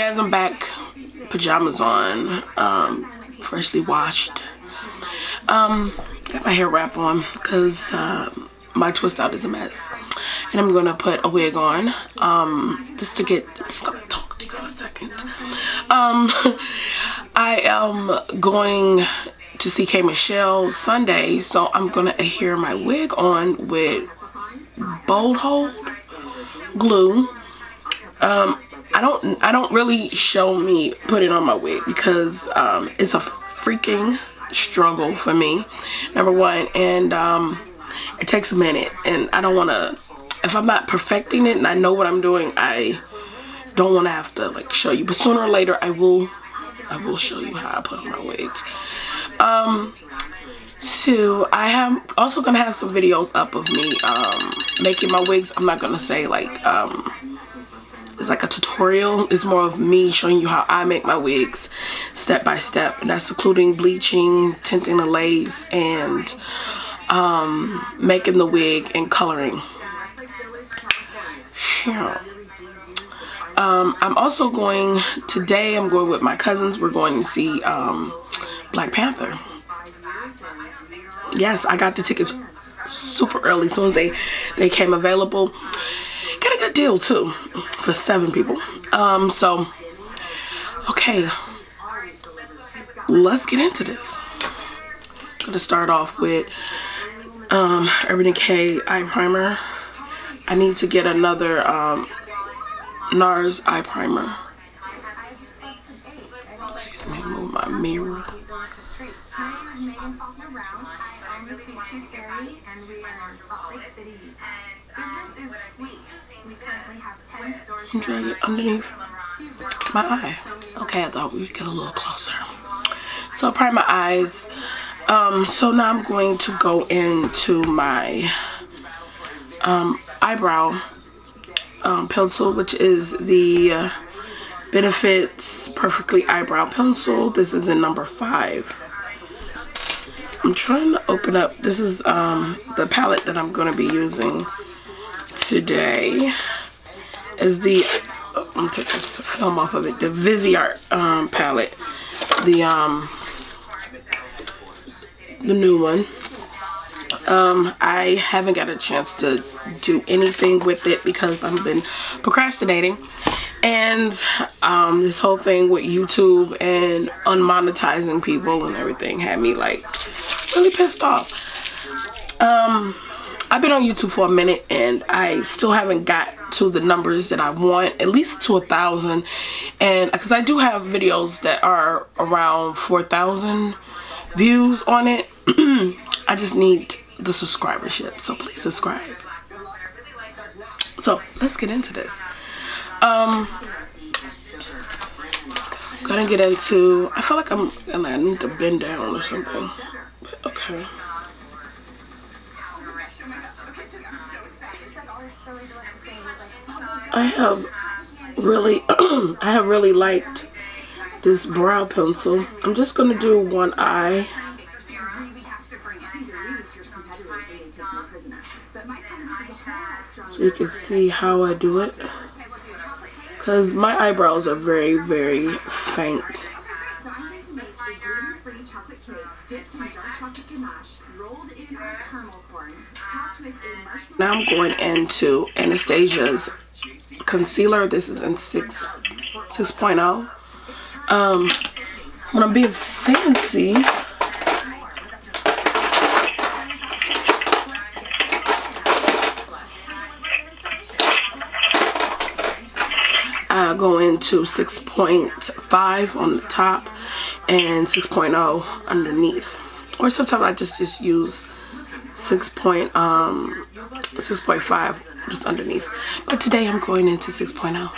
guys, I'm back. Pajamas on, freshly washed. Got my hair wrap on because my twist out is a mess. And I'm gonna put a wig on, just gonna talk to you for a second. I am going to see K Michelle Sunday, so I'm gonna adhere my wig on with bold hold glue. I don't really show me putting on my wig because it's a freaking struggle for me, number one, and it takes a minute, and I don't want to, if I'm not perfecting it and I know what I'm doing, I don't want to have to like show you, but sooner or later I will show you how I put on my wig. So I am also gonna have some videos up of me making my wigs. I'm not gonna say like it's like a tutorial. It's more of me showing you how I make my wigs step by step, and that's including bleaching, tinting the lace, and making the wig and coloring. Yeah. I'm also going today. I'm going with my cousins. We're going to see Black Panther. Yes, I got the tickets super early, as soon as they came available. Got a good deal too for 7 people. So okay, let's get into this. I'm gonna start off with Urban Decay eye primer. I need to get another NARS eye primer. Excuse me, move my mirror. And we are in Salt Lake City, Utah. Business is sweet. We currently have 10 stores. Drag it underneath my eye. Okay, I thought we'd get a little closer. So I prime my eyes. So now I'm going to go into my eyebrow pencil, which is the Benefits Perfectly Eyebrow Pencil. This is in number 5. I'm trying to open up. This is the palette that I'm going to be using today. Is the I'm gonna take this film off of it. The viseart palette, the new one. I haven't got a chance to do anything with it because I've been procrastinating, and this whole thing with YouTube and unmonetizing people and everything had me like really pissed off. I've been on YouTube for a minute and I still haven't got to the numbers that I want, at least to 1,000, and because I do have videos that are around 4,000 views on it. I just need the subscribership, so please subscribe. So let's get into this. Gonna get into, I feel like I need to bend down or something, but okay. I have really liked this brow pencil. I'm just gonna do one eye. So you can see how I do it, because my eyebrows are very, very faint. Now I'm going into Anastasia's concealer. This is in 6.0. When I'm being fancy, I go into 6.5 on the top and 6.0 underneath, or sometimes I just use 6.5 just underneath, but today I'm going into 6.0.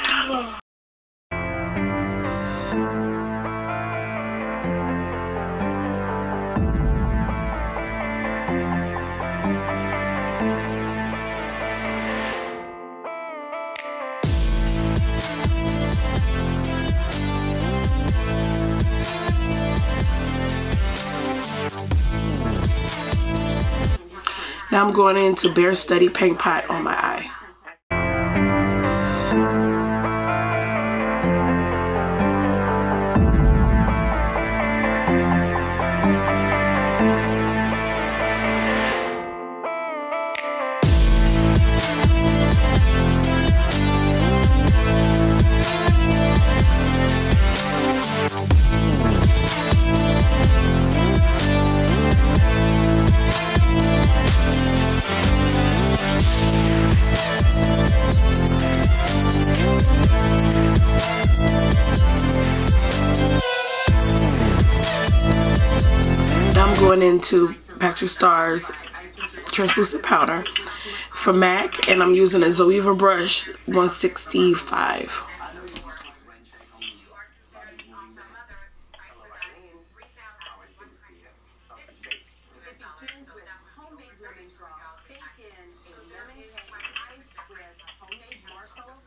Now I'm going into Bare Study Paint Pot on my eye. going into Patrick Starr's translucent powder from MAC, and I'm using a Zoeva brush 165.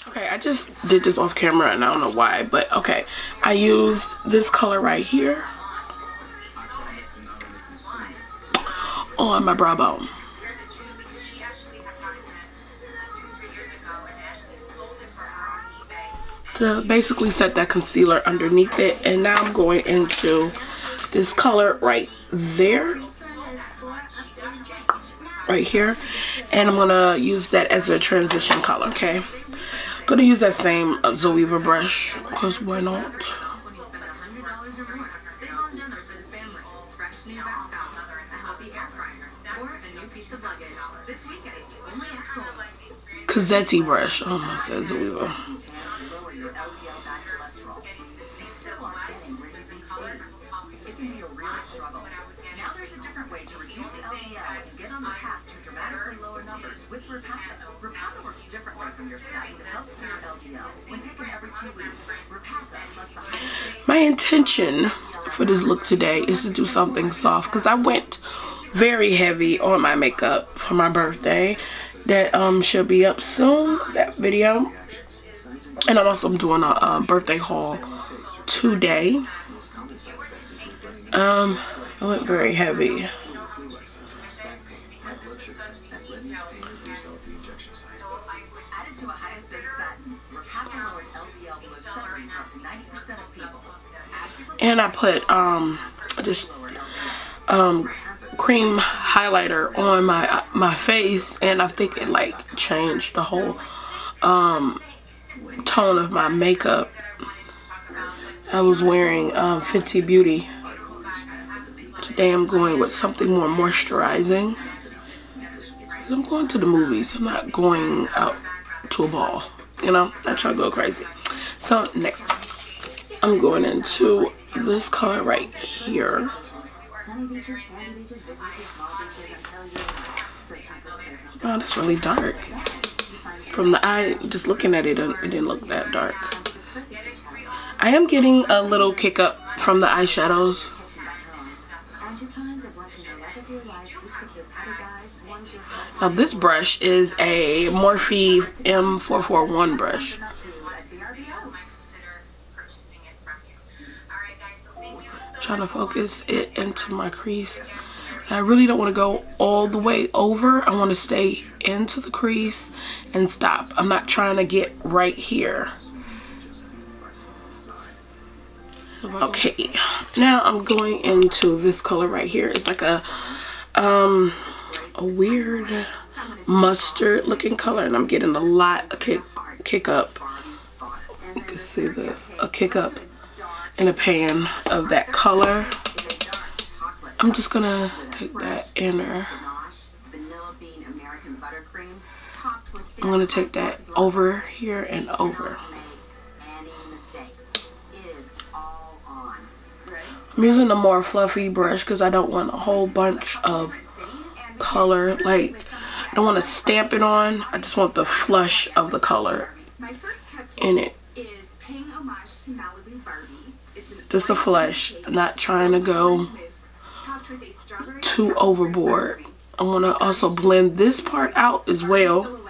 Okay, I just did this off camera and I don't know why, but okay. I used this color right here on my brow bone to basically set that concealer underneath it. And now I'm going into this color right there, right here, and I'm gonna use that as a transition color. Okay, I'm gonna use that same Zoeva brush because why not? Cazetti brush. Oh, I said Zoeva. My intention for this look today is to do something soft because I went very heavy on my makeup for my birthday. That should be up soon, that video. And I'm also doing a birthday haul today. I went very heavy. And I put this cream highlighter on my face, and I think it like changed the whole tone of my makeup. I was wearing Fenty Beauty. Today I'm going with something more moisturizing. I'm going to the movies. I'm not going out to a ball. You know, I try to go crazy. So next, I'm going into this color right here. Oh, that's really dark. From the eye, just looking at it, it didn't look that dark. I am getting a little kick up from the eyeshadows. Now this brush is a Morphe M441 brush. Trying to focus it into my crease. And I really don't want to go all the way over. I want to stay into the crease and stop. I'm not trying to get right here. Okay, now I'm going into this color right here. It's like a weird mustard looking color, and I'm getting a lot of kick up. You can see this, a kick up in a pan of that color. I'm just gonna take that inner. I'm gonna take that over here and over. I'm using a more fluffy brush because I don't want a whole bunch of color. Like, I don't want to stamp it on. I just want the flush of the color in it. Just a flush. I'm not trying to go too overboard. I want to also blend this part out as well.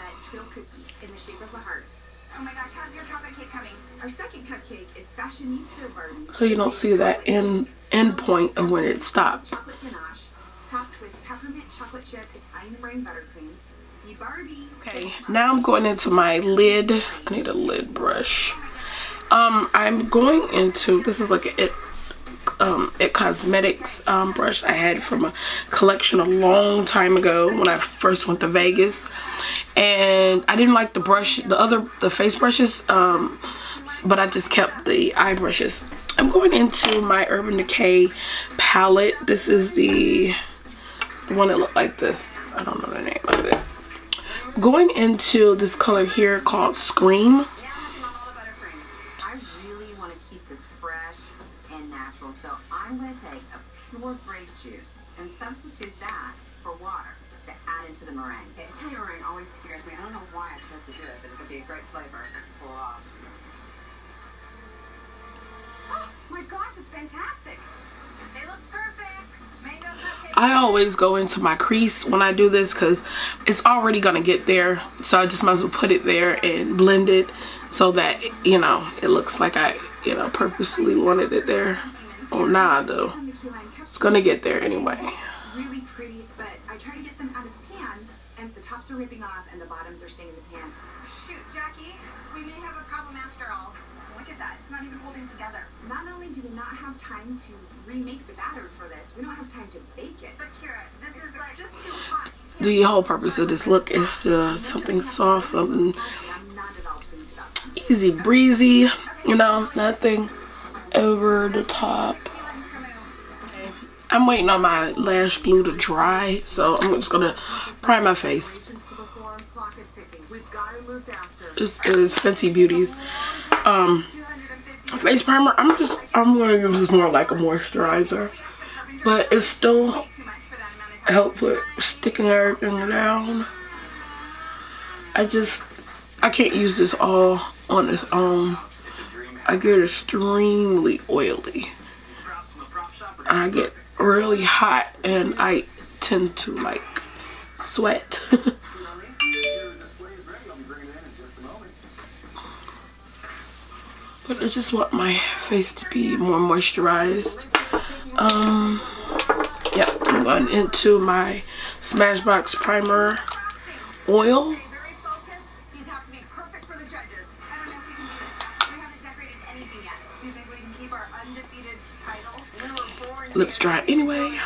So you don't see that end point of when it stopped. Okay, now I'm going into my lid. I need a lid brush. I'm going into, this is like a It Cosmetics brush I had from a collection a long time ago when I first went to Vegas, and I didn't like the brush, the face brushes, but I just kept the eye brushes. I'm going into my Urban Decay palette. This is the one that looked like this. I don't know the name of it. I'm going into this color here called Scream. I'm going to take a pure grape juice and the meringue. Italian meringue always scares me. I don't know why I'm supposed to do it, but it's a great flavor. Pull it off. Oh my gosh, it's fantastic. They look perfect. Mango cupcakes. I always go into my crease when I do this because it's already gonna get there, so I just might as well put it there and blend it so that, you know, it looks like I, you know, purposely wanted it there. Oh, nah, though. It's gonna get there anyway. Really pretty, but I try to get them out of the pan, and the tops are ripping off and the bottoms are staying in the pan. Shoot, Jackie, we may have a problem after all. Look at that, it's not even holding together. Not only do we not have time to remake the batter for this, we don't have time to bake it. But Kira, this is like just too hot. The whole purpose of this look is to something soft, something easy breezy, you know, nothing over the top. I'm waiting on my lash glue to dry, so I'm just gonna prime my face. This is Fenty Beauty's face primer. I'm gonna use this more like a moisturizer, but it still helps with sticking everything down. I can't use this all on its own. I get extremely oily, and I get really hot, and I tend to like sweat. But I just want my face to be more moisturized. Yeah, I'm going into my Smashbox primer oil. Lips dry anyway.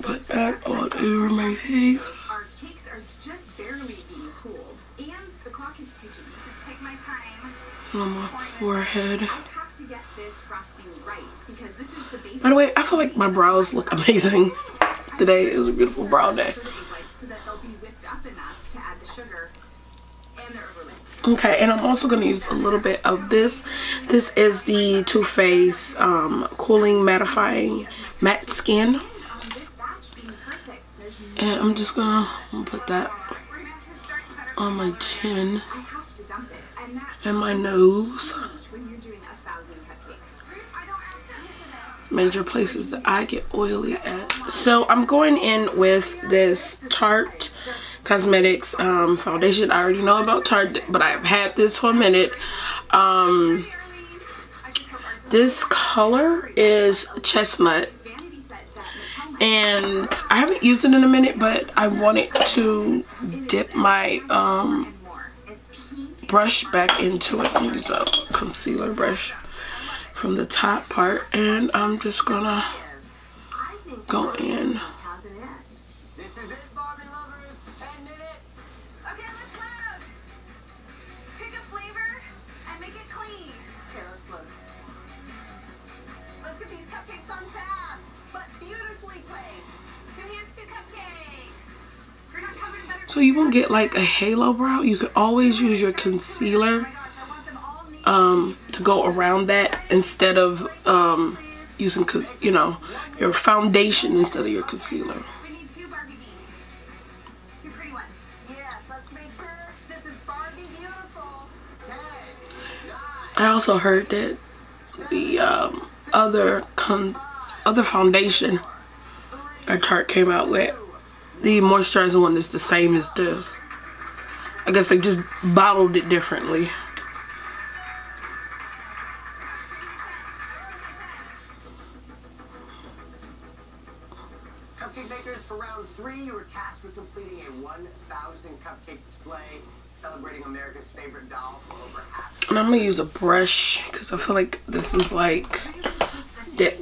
Put that all over my face. Our cakes are just barely being cooled, and the clock is ticking. Just take my time. On my forehead. I have to get this frosting right because this is the basic. By the way, I feel like my brows look amazing today. It was a beautiful brow day. So that they'll be whipped up enough to add the sugar and the overlay. Okay, and I'm also going to use a little bit of this. This is the Too Faced Cooling Mattifying Matte Skin. And I'm just going to put that on my chin and my nose. Major places that I get oily at. So I'm going in with this Tarte Cosmetics foundation. I already know about Tarte, but I've had this for a minute. This color is chestnut, and I haven't used it in a minute, but I wanted to dip my brush back into it. I'm gonna use a concealer brush from the top part, and I'm just gonna go in. This is it, Bobby lovers. 10 minutes. Okay, let's load. Pick a flavor and make it clean. Okay, let's load. Let's get these cupcakes on fast, but beautifully placed. 2 hands, 2 cupcakes. We're not covered in better. So you won't get like a halo brow. You can always use your concealer to go around that instead of using, you know, your foundation instead of your concealer. We need 2 Barbie bees. 2 pretty ones. Yes, let's make sure this is Barbie beautiful. 10, 9. I also heard that the other foundation that Tarte came out with, the moisturizer one is the same as this. I guess they just bottled it differently. Cupcake makers, for round 3, you were tasked with completing a 1,000 cupcake display celebrating America's favorite doll for over half. And I'm gonna use a brush because I feel like this is like that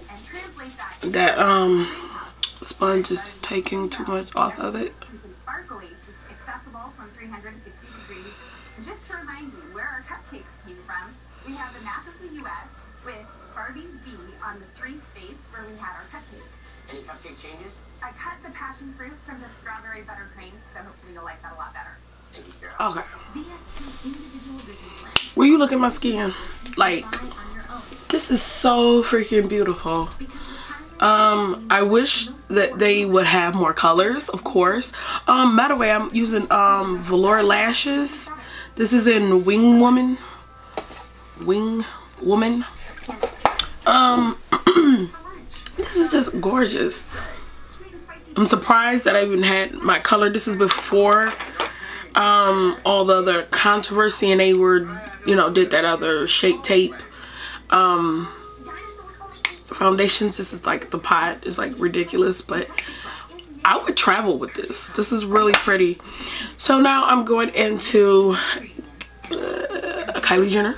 sponge is taking too much off of it. Sparkly, accessible from 360 degrees. And just to remind you where our cupcakes came from, we have the map of the U.S. with Barbie's B on the 3 states where we had our cupcakes. Any cupcake changes? I cut the passion fruit from the strawberry buttercream, so hopefully you'll like that a lot better. Thank you, Carol. Okay. VSP individual vision plan. Will you look at my skin? Like, this is so freaking beautiful. Because retiring I wish that they would have more colors, of course. By the way, I'm using velour lashes. This is in Wing Woman. This is just gorgeous. I'm surprised that I even had my color. This is before all the other controversy, and they were, you know, did that other Shape Tape foundations. This is like the pot is like ridiculous, but I would travel with this. This is really pretty. So now I'm going into Kylie Jenner.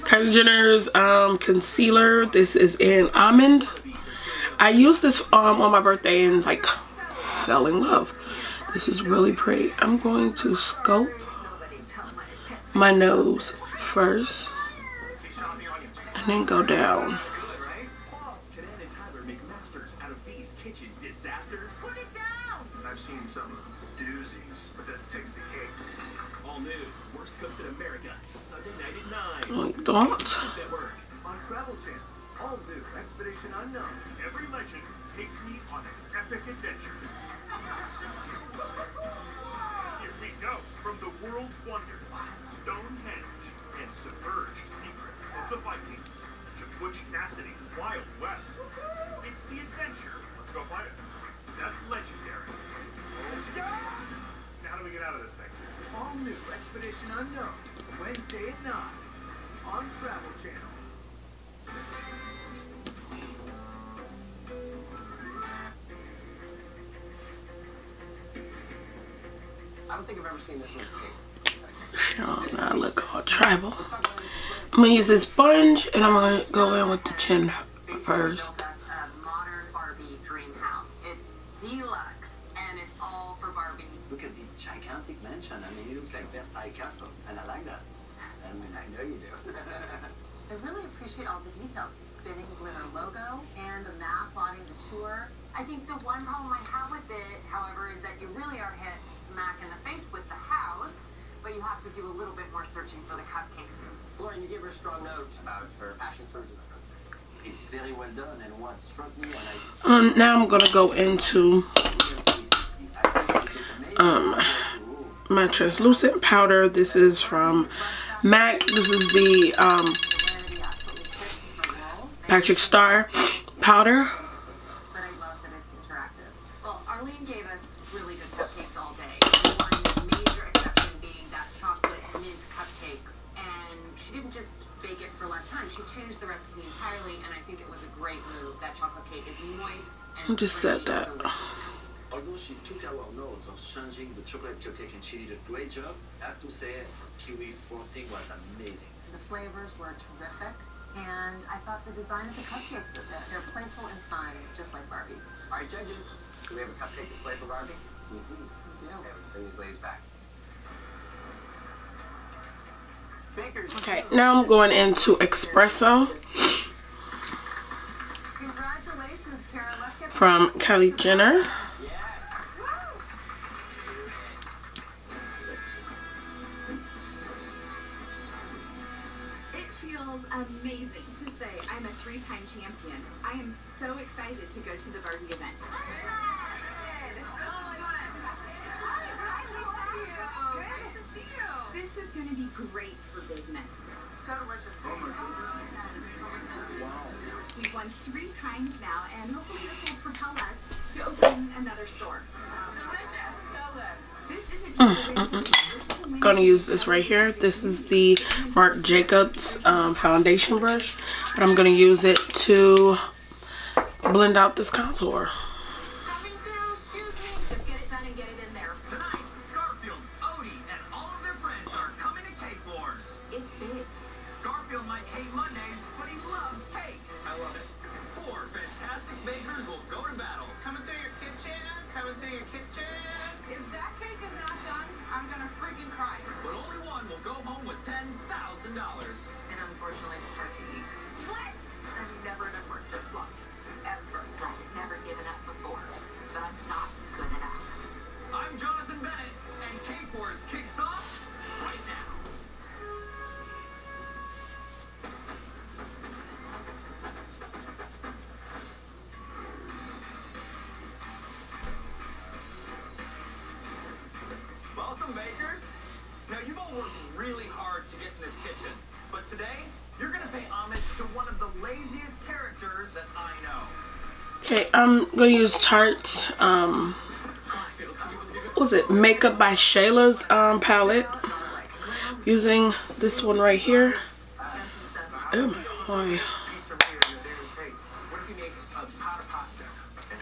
Kylie Jenner's concealer. This is in Almond. I used this on my birthday and like fell in love. This is really pretty. I'm going to scope my nose first and then go down. I've seen some doozies, but this takes the cake. All new, worst cooks in America, Sunday night at 9. Like that. On Travel Channel, all new Expedition Unknown. Every legend takes me on an epic adventure. Here we go, from the world's wonders, Stonehenge, and submerged secrets of the Vikings, to Butch-Cassidy's Wild West. It's the adventure. Let's go find it. That's legendary. Let's go! Now how do we get out of this thing? All new Expedition Unknown, Wednesday at 9 on Travel Channel. I don't think I've ever seen this much cake. Oh, now I look all tribal. I'm gonna use this sponge and I'm gonna go in with the chin first. Look at the gigantic mansion. I mean, it looks like Versailles Castle, and I like that. I mean, I know you do. I really appreciate all the details. The spinning glitter logo and the map plotting the tour. I think the one problem I have with it, however, is that you really are hit smack in the face with the house, but you have to do a little bit more searching for the cupcakes. Florian, you gave her strong notes about her passion for it. It's very well done, and what struck me when I... Now I'm gonna go into my translucent powder. This is from MAC. This is the Patrick Starr powder. But I love that it's interactive. Well, Arlene gave us really good cupcakes all day. One major exception being that chocolate mint cupcake. And she didn't just bake it for less time. She changed the recipe entirely, and I think it was a great move. That chocolate cake is moist and I just said that. Although she took our notes of changing the chocolate cupcake and she did a great job, I have to say kiwi frosting was amazing. The flavors were terrific, and I thought the design of the cupcakes, they're playful and fun, just like Barbie. All right, judges, do we have a cupcake display for Barbie? We do. Okay, let's bring these ladies back. Bakers. Okay, now I'm going into espresso Congratulations, Kara. Let's get from Kylie Jenner. Amazing to say I'm a 3-time champion. I am so excited to go to the Barbie event. Good to see you. This is going to be great for business. We've won 3 times now, and hopefully this will propel us to open another store. This isn't just a win for me. Gonna use this right here. This is the Marc Jacobs foundation brush, but I'm gonna use it to blend out this contour. Just get it done and get it in there. Tonight, Garfield, Odie, and all of their friends are coming to Cake Wars. It's big. Garfield might hate Mondays, but he loves cake. I love it. 4 fantastic bakers will go to battle. Coming through your kitchen, coming through your kitchen. If that cake is not done, I'm gonna freaking cry. But only one will go home with $10,000. And unfortunately, it's hard to eat. What? I've never done work this long. Ever. I've never given up before. But I'm not good enough. I'm Jonathan Bennett, and Cake Wars kicks off right now. Welcome, bakers. Now, you've all worked really hard to get in this kitchen, but today, you're gonna pay homage to one of the laziest characters that I know. Okay, I'm gonna use Tarte, what was it, Makeup by Shayla's palette. Using this one right here. Oh my boy. What if we make a pot of pasta? I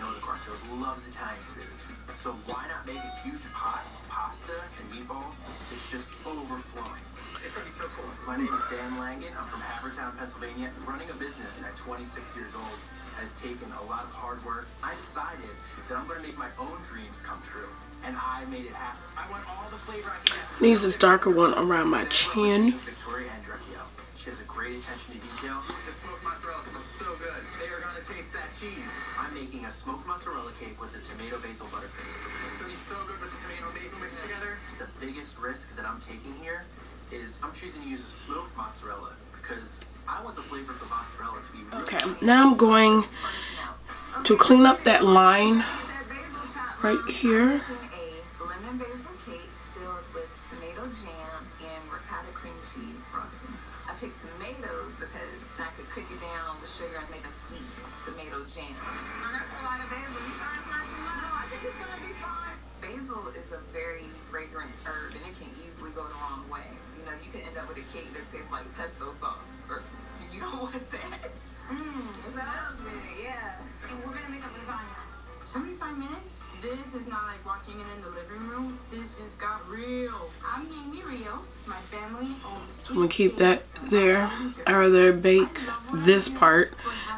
know the Garfield loves Italian food, so why not make a huge pot of pasta and meatballs that's just overflowing? It's gonna be so cool. My name is Dan Langan. I'm from Havertown, Pennsylvania. Running a business at 26 years old has taken a lot of hard work. I decided that I'm gonna make my own dreams come true, and I made it happen. I want all the flavor I can get. Use this darker one around my chin. Victoria Andrecchio. She has a great attention to detail. The smoked mozzarella smells so good. They are gonna taste that cheese. I'm making a smoked mozzarella cake with a tomato basil buttercream. It's gonna be so good with the tomato basil mixed together. The biggest risk that I'm taking here is I'm choosing to use a smoked mozzarella because I want the flavor of the mozzarella to be really Okay, now I'm going to clean up that line right here. A lemon basil cake filled with tomato jam and ricotta cream cheese frosting. I picked tomatoes because I could cook it down with sugar and make a sweet tomato jam. That's a lot of basil. You sure it's not too much? No, I think it's gonna be fine. Basil is a very fragrant herb and it can easily go the wrong way. You know, you could end up with a cake that tastes like pesto sauce, or you don't want that. Smells good, yeah. And we're gonna make a lasagna. 75 minutes? This is not like watching it in the living room. This just got real. I'm Amy Rios. My family owns sweet. I'm gonna keep that there. I rather bake this part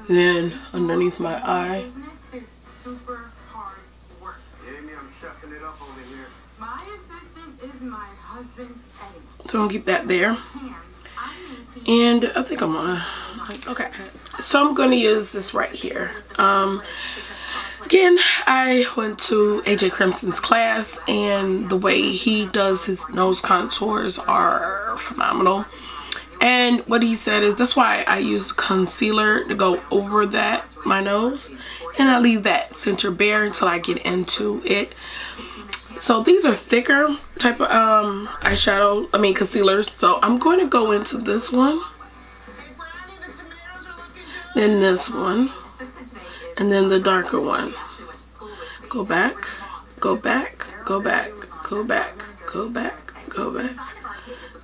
than underneath my eye. Business is super hard work. Amy, I'm chefing it up over here. My assistant is my husband, Eddie. So I'm gonna keep that there. And I'm making And I think I'm gonna, okay. So I'm gonna use this right here. Again, I went to AJ Crimson's class and the way he does his nose contours are phenomenal. And what he said is that's why I use concealer to go over that, my nose. And I leave that center bare until I get into it. So these are thicker type of concealers. So I'm going to go into this one. Then this one. And then the darker one. Go back, go back, go back, go back, go back, go back,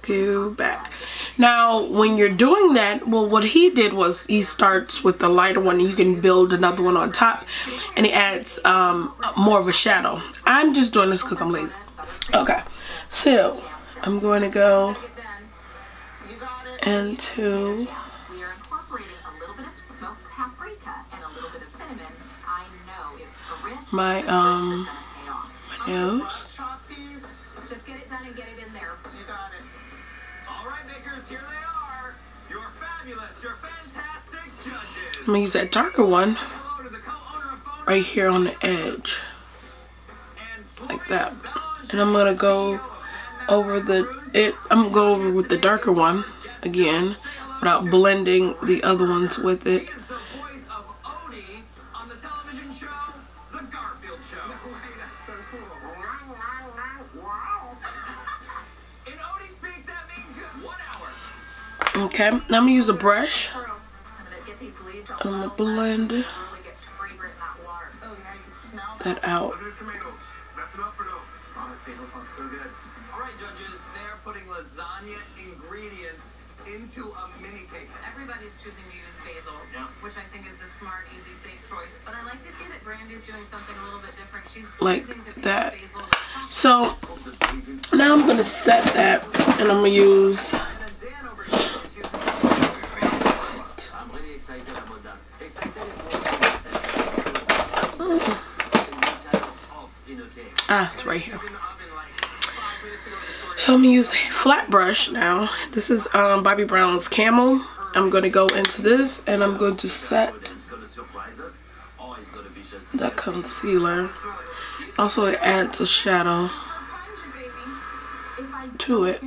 go back. Now, when you're doing that, well, what he did was he starts with the lighter one and you can build another one on top and he adds more of a shadow. I'm just doing this because I'm lazy. Okay, so I'm going to go into my nose. Just get it done and get it in there. You got it. All right, bakers, here they are. You're fabulous. You're fantastic judges. I'm gonna use that darker one right here on the edge, like that. And I'm gonna go over I'm gonna go over with the darker one again, without blending the other ones with it. Okay, now I'm gonna use a brush. I'm gonna blend that out. Oh, this basil smells so good. All right, judges, they are putting lasagna ingredients into a mini cake. Everybody's choosing to use basil, which I think is the smart, easy, safe choice. But I like to see that Brandy's doing something a little bit different. She's like choosing to that. basil. So now I'm gonna set that, and I'm gonna use. I'm really excited about that. It's right here. So I'm gonna use a flat brush now. This is Bobbi Brown's Camel. I'm gonna go into this and I'm going to set the concealer. Also, it adds a shadow to it.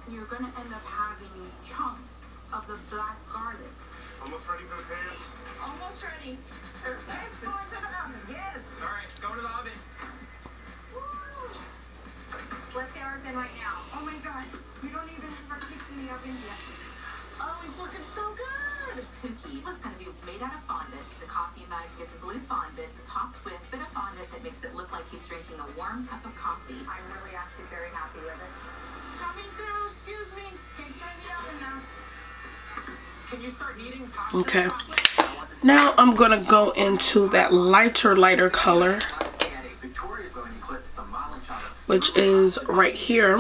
You're gonna end up having chunks of the black garlic. Almost ready for the pants? Almost ready. Let's go into the oven. Yes. All right, go to the oven. Let's it look like he's drinking a warm cup of coffee. I'm really actually very happy with it. Coming through, excuse me. Can you turn the oven now? Can you start kneading pasta? Okay. Now I'm gonna go into that lighter color, which is right here.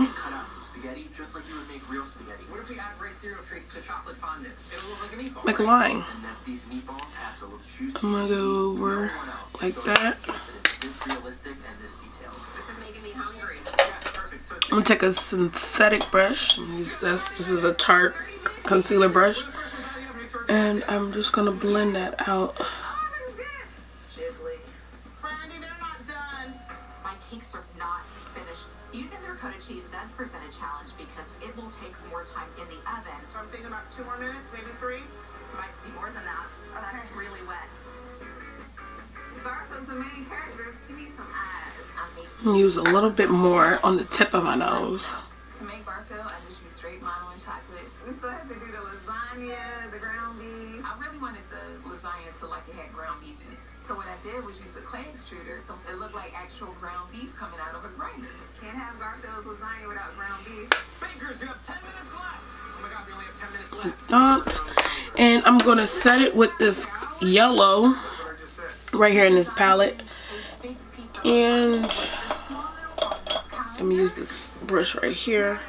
Make a line. I'm gonna go over like that. I'm gonna take a synthetic brush. I'm gonna use this. This is a Tarte concealer brush. And I'm just gonna blend that out. My cakes are not finished. Using the ricotta cheese does present a challenge because it will take more time in the oven. So I'm thinking about 2 more minutes, maybe 3. Might be more than that. That's really wet. Garfield's the main character. He needs some eyes. Use a little bit more on the tip of my nose. To make Garfield, I just use straight mono and chocolate. So I had to do the lasagna, the ground beef. I really wanted the lasagna so like it had ground beef in it. So what I did was use a clay extruder so it looked like actual ground beef coming out of a grinder. Can't have Garfield's lasagna without ground beef. Bakers, you have 10 minutes left. Oh my God, we only have 10 minutes left. And I'm gonna set it with this yellow right here in this palette. And let me use this brush right here.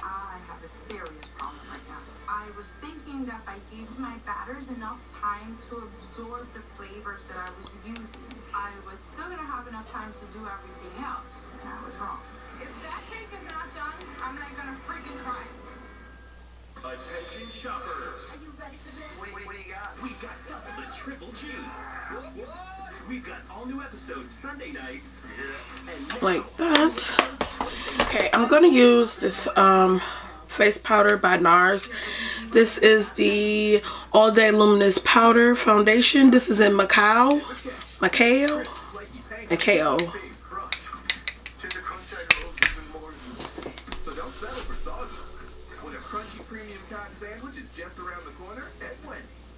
I have a serious problem right now. I was thinking that if I gave my batters enough time to absorb the flavors that I was using, I was still gonna have enough time to do everything else, and I was wrong. If that cake is not done, I'm not gonna freaking cry. Attention shoppers. Are you ready for this? What do you got? We got double the triple G. What? We've got all new episodes Sunday nights. And now, Like that. Okay, I'm gonna use this face powder by NARS. This is the All Day Luminous Powder Foundation. This is in Maco. So don't settle for soggy. When a crunchy premium cotton sandwich is just around the corner at Wendy's.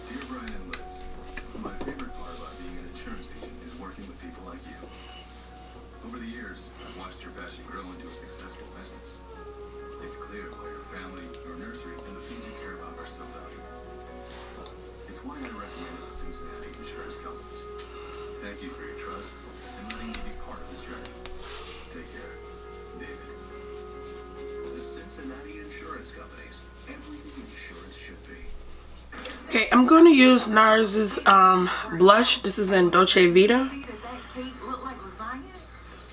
Dear Brian and Liz, my favorite part about being an insurance agent is working with people like you. Over the years, I've watched your passion grow into a successful business. It's clear why your family, your nursery, and the things you care about are so valuable. It's why I recommended the Cincinnati insurance companies. Thank you for your trust and letting me be part of this journey. Take care, David. The Cincinnati Insurance Companies. Everything insurance should be. Okay, I'm going to use NARS's blush. This is in Dolce Vita. See that cake look like lasagna?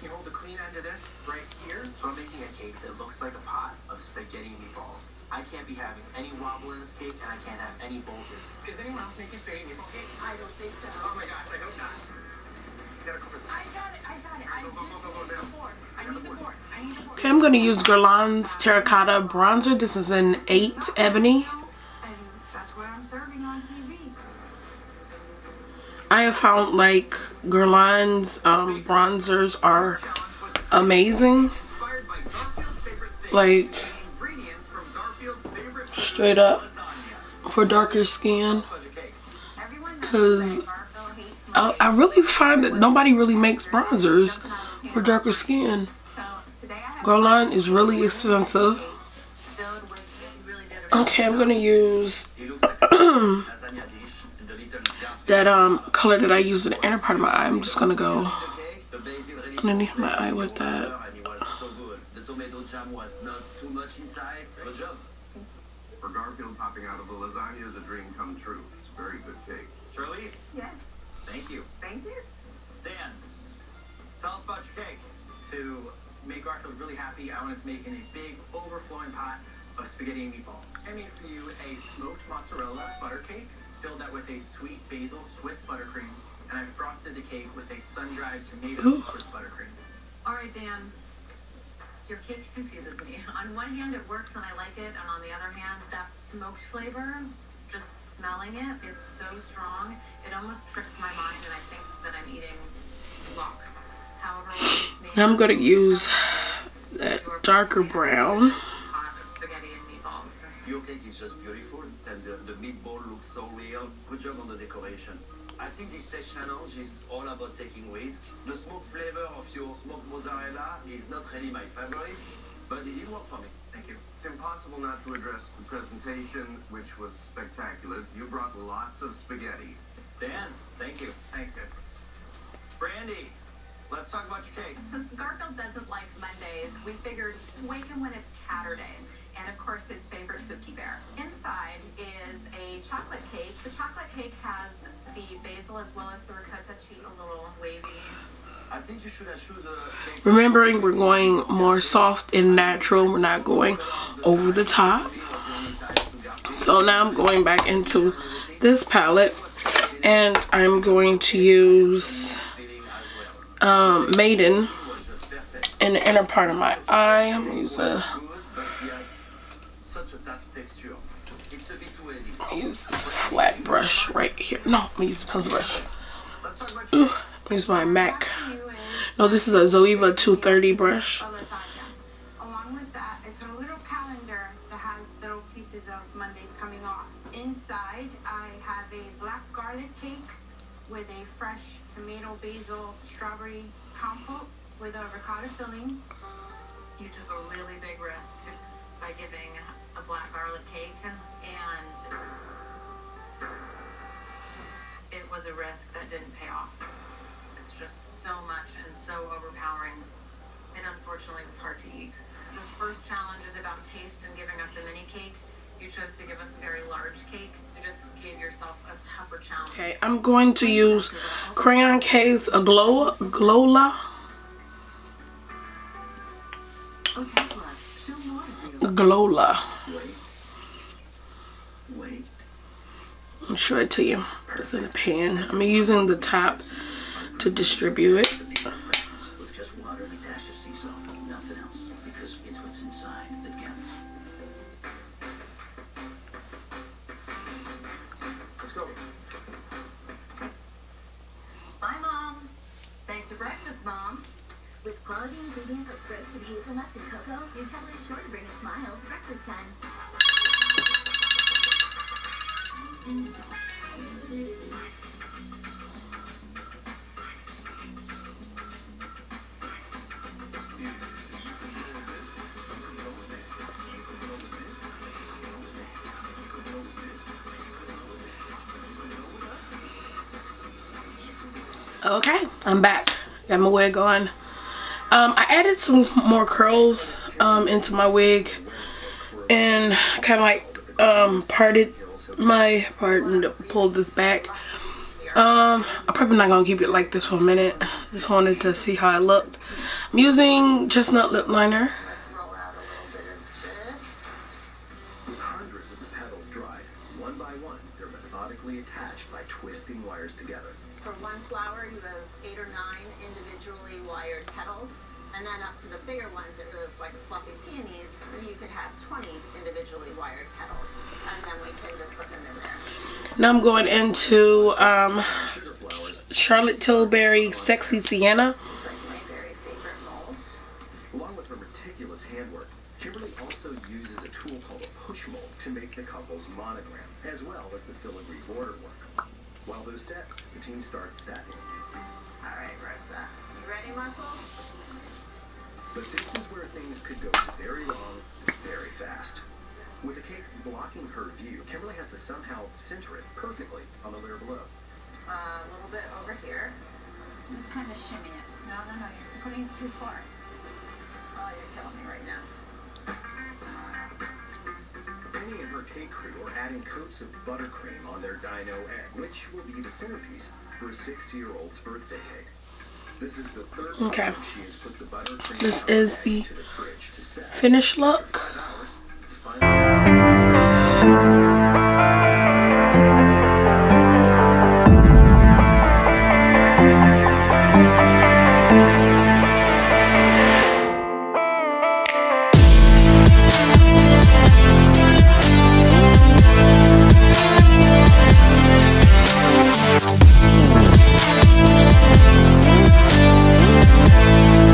You hold the clean end of this right here. So I'm making a cake that looks like a pot of spaghetti meatballs. I can't be having any wobble in this cake, and I can't have any bulges. Is anyone else making spaghetti meatball cake? I don't think so. Oh my gosh, I hope not. You gotta cover I got it. I just need the board. I need the board. Okay, I'm going to use Guerlain's Terracotta Bronzer. This is in 8 Ebony. And that's what I'm serving on TV. I have found like Guerlain's bronzers are amazing. inspired by Garfield's favorite thing. Like Ingredients from Garfield's favorite straight up lasagna. for darker skin. Everyone knows Because that Garfield hates my I really find that nobody really makes bronzers for darker skin. So today I have Guerlain is really expensive. filled with Really did. Okay, I'm gonna use It looks like a lasagna dish and the little dark that color that I use in the inner part of my eye. I'm just gonna go cake, the basil ready to underneath my spread eye the with that. water, and it was so good. The tomato jam was not too much inside. Good job. For Garfield, popping out of a lasagna is a dream come true. It's a very good cake. Charlize, yes, thank you. thank you. Dan, tell us about your cake. To make Garfield really happy, I wanted to make in a big, overflowing pot of spaghetti and meatballs. I made for you a smoked mozzarella butter cake, filled that with a sweet basil Swiss buttercream, and I frosted the cake with a sun-dried tomato Ooh. Swiss buttercream. All right, Dan. Your cake confuses me. On one hand, it works and I like it, and on the other hand, that smoked flavor, just smelling it, it's so strong, it almost tricks my mind, and I think that I'm eating lox. However, what makes me I'm gonna use that darker brown. pot of spaghetti and meatballs. Your cake is just beautiful, and the meatball looks so real. Good job on the decoration. I think this taste challenge is all about taking risk. The smoke flavor of your smoked mozzarella is not really my favorite, but it did work for me. Thank you. It's impossible not to address the presentation, which was spectacular. You brought lots of spaghetti. Dan, thank you. Thanks, guys. Brandy, let's talk about your cake. Since Garfield doesn't like Mondays, we figured just wake him when it's Catterday. And of course, his favorite cookie bear. Inside is a chocolate cake. The chocolate cake has the basil as well as the ricotta cheese, a little wavy. I think you should have chosen a cake. Remembering we're going more soft and natural. We're not going over the top. So now I'm going back into this palette and I'm going to use Maiden in the inner part of my eye. I'm going to use a use this flat brush right here. No, I'm gonna use a pencil brush. Ooh, use my MAC. No, this is a Zoeva 230 brush. Along with that, I put a little calendar that has little pieces of Mondays coming off. Inside, I have a black garlic cake with a fresh tomato, basil, strawberry compote with a ricotta filling. You took a really big risk by giving a black garlic cake, and it was a risk that didn't pay off. It's just so much and so overpowering. It unfortunately was hard to eat. This first challenge is about taste and giving us a mini cake. You chose to give us a very large cake. You just gave yourself a tougher challenge. Okay, I'm going to use Crayon Case aglowla. Aglowla. I'll show it to you. It's in a pan. I'm using the top to distribute it. With just water and a dash of sea salt, nothing else, because it's what's inside that counts. Let's go. Bye, Mom. Thanks for breakfast, Mom. With quality ingredients like roasted hazelnuts and cocoa, Nutella is sure to bring a smile to breakfast time. Okay, I'm back. Got my wig on. I added some more curls into my wig and kind of like parted my part and pulled this back. I'm probably not gonna keep it like this for a minute. Just wanted to see how it looked. I'm using chestnut lip liner. With hundreds of the petals dried, one by one, they're methodically attached by twisting wires together. For one flower, you have 8 or 9 individually wired petals, and then up to the bigger ones that look like fluffy peonies, you could have 20 individually wired petals, and then we can just put them in there. Now I'm going into Charlotte Tilbury Sexy Sienna. It's like my very favorite mold. Along with her meticulous handwork, Kimberly also uses a tool called a push mold to make the couple's monogram, as well as the filigree border work. While they're set, the team starts stacking. All right, Rosa. You ready, muscles? But this is where things could go very wrong, very fast. With the cake blocking her view, Kimberly has to somehow center it perfectly on the layer below. A little bit over here. Just kind of shimmy it. No, you're putting it too far. Oh, you're killing me right now. Penny and her cake crew are adding coats of buttercream on their dino egg, which will be the centerpiece for a 6-year-old's birthday cake. This is the third time she has put the buttercream This is the to the fridge to set. finished look. For 5 hours, it's finally